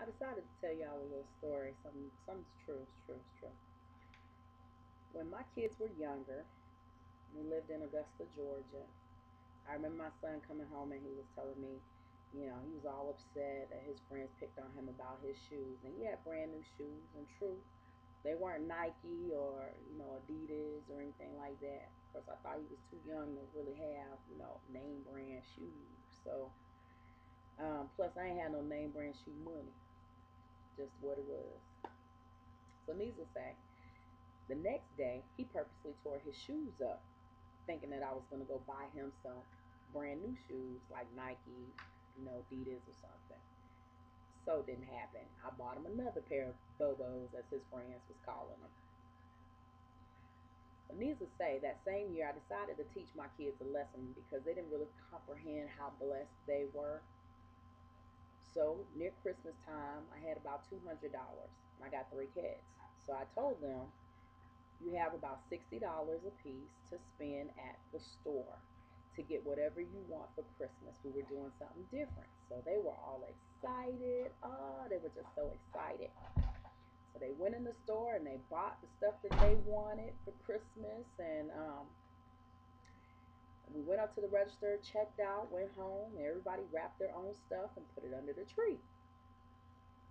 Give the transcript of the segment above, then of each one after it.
I decided to tell y'all a little story. Something's true. It's true. It's true. When my kids were younger, we lived in Augusta, Georgia. I remember my son coming home and he was telling me, he was all upset that his friends picked on him about his shoes, and he had brand new shoes. And true, they weren't Nike or Adidas or anything like that. Of course, I thought he was too young to really have name brand shoes. So plus I ain't had no name brand shoe money, just what it was. So needless to say, the next day he purposely tore his shoes up, thinking that I was gonna go buy him some brand new shoes like Nike, Adidas or something. So it didn't happen. I bought him another pair of Bobos, as his friends was calling them. But needless to say, that same year I decided to teach my kids a lesson because they didn't really comprehend how blessed they were. So near Christmas time, I had about $200, and I got three kids. So I told them, you have about $60 a piece to spend at the store to get whatever you want for Christmas. We were doing something different. So they were all excited. Oh, they were just so excited. So they went in the store and they bought the stuff that they wanted for Christmas. And we went up to the register, checked out, went home. Everybody wrapped their own stuff and put it under the tree.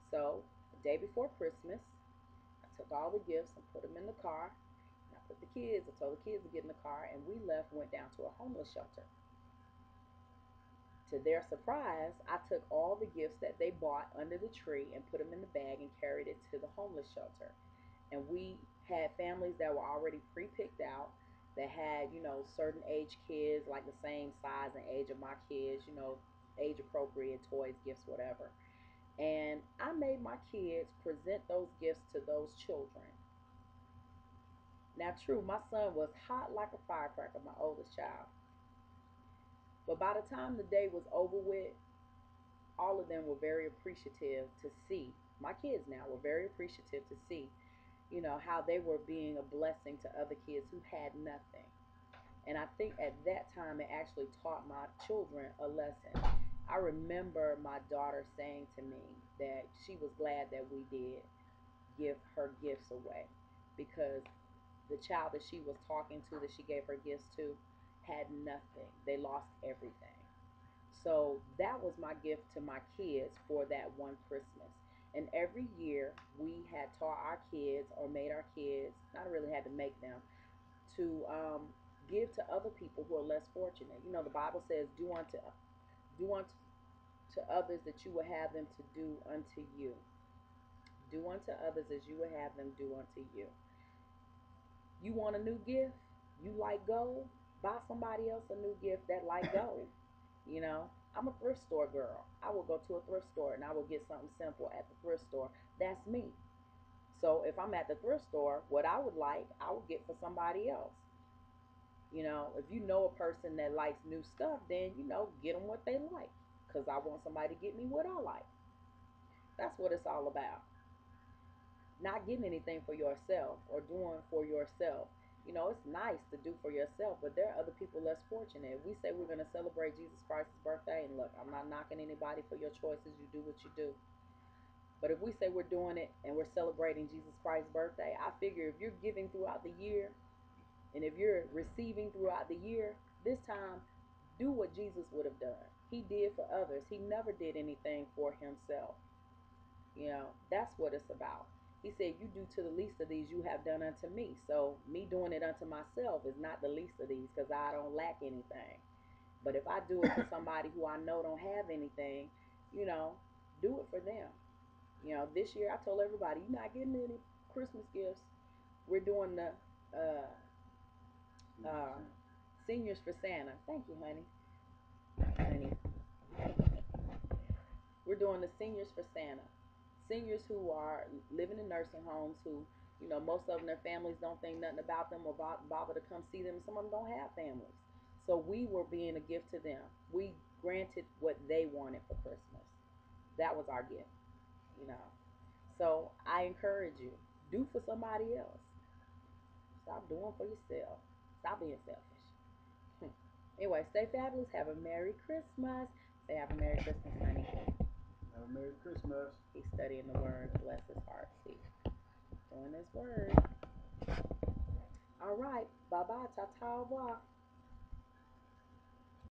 So the day before Christmas, I took all the gifts and put them in the car. And I told the kids to get in the car, and we left, went down to a homeless shelter. To their surprise, I took all the gifts that they bought under the tree and put them in the bag and carried it to the homeless shelter. And we had families that were already pre-picked out that had, certain age kids, like the same size and age of my kids, age appropriate toys, gifts, whatever. And I made my kids present those gifts to those children. Now, true, my son was hot like a firecracker, my oldest child. But by the time the day was over with, all of them were very appreciative to see. My kids now were very appreciative to see, how they were being a blessing to other kids who had nothing. And I think at that time it actually taught my children a lesson. I remember my daughter saying to me that she was glad that we did give her gifts away because the child that she was talking to, that she gave her gifts to, had nothing. They lost everything. So that was my gift to my kids for that one Christmas. And every year we had taught our kids or made our kids, not really had to make them, to give to other people who are less fortunate. The Bible says, do unto others that you will have them to do unto you. Do unto others as you would have them do unto you. You want a new gift? You like gold? Buy somebody else a new gift that like gold. I'm a thrift store girl. I will go to a thrift store and I will get something simple at the thrift store. That's me. So if I'm at the thrift store, what I would like, I would get for somebody else. If you know a person that likes new stuff, then get them what they like. Because I want somebody to get me what I like. That's what it's all about. Not getting anything for yourself or doing for yourself. It's nice to do for yourself, but there are other people less fortunate. We say we're going to celebrate Jesus Christ's birthday, and look, I'm not knocking anybody for your choices. You do what you do. But if we say we're doing it and we're celebrating Jesus Christ's birthday, I figure if you're giving throughout the year and if you're receiving throughout the year, this time do what Jesus would have done. He did for others. He never did anything for himself. That's what it's about. He said, you do to the least of these, you have done unto me. So me doing it unto myself is not the least of these because I don't lack anything. But if I do it for somebody who I know don't have anything, you know, do it for them. This year I told everybody, you're not getting any Christmas gifts. We're doing the uh, seniors for Santa. Thank you, honey. Honey. We're doing the seniors for Santa. Seniors who are living in nursing homes who, most of them, their families don't think nothing about them or bother to come see them. Some of them don't have families. So we were being a gift to them. We granted what they wanted for Christmas. That was our gift, you know. So I encourage you, do for somebody else. Stop doing for yourself. Stop being selfish. Anyway, stay fabulous. Have a Merry Christmas. Say have a Merry Christmas, honey. Have a Merry Christmas. He's studying the word. Bless his heart. See, doing his word. All right. Bye bye. Ta ta. Au revoir.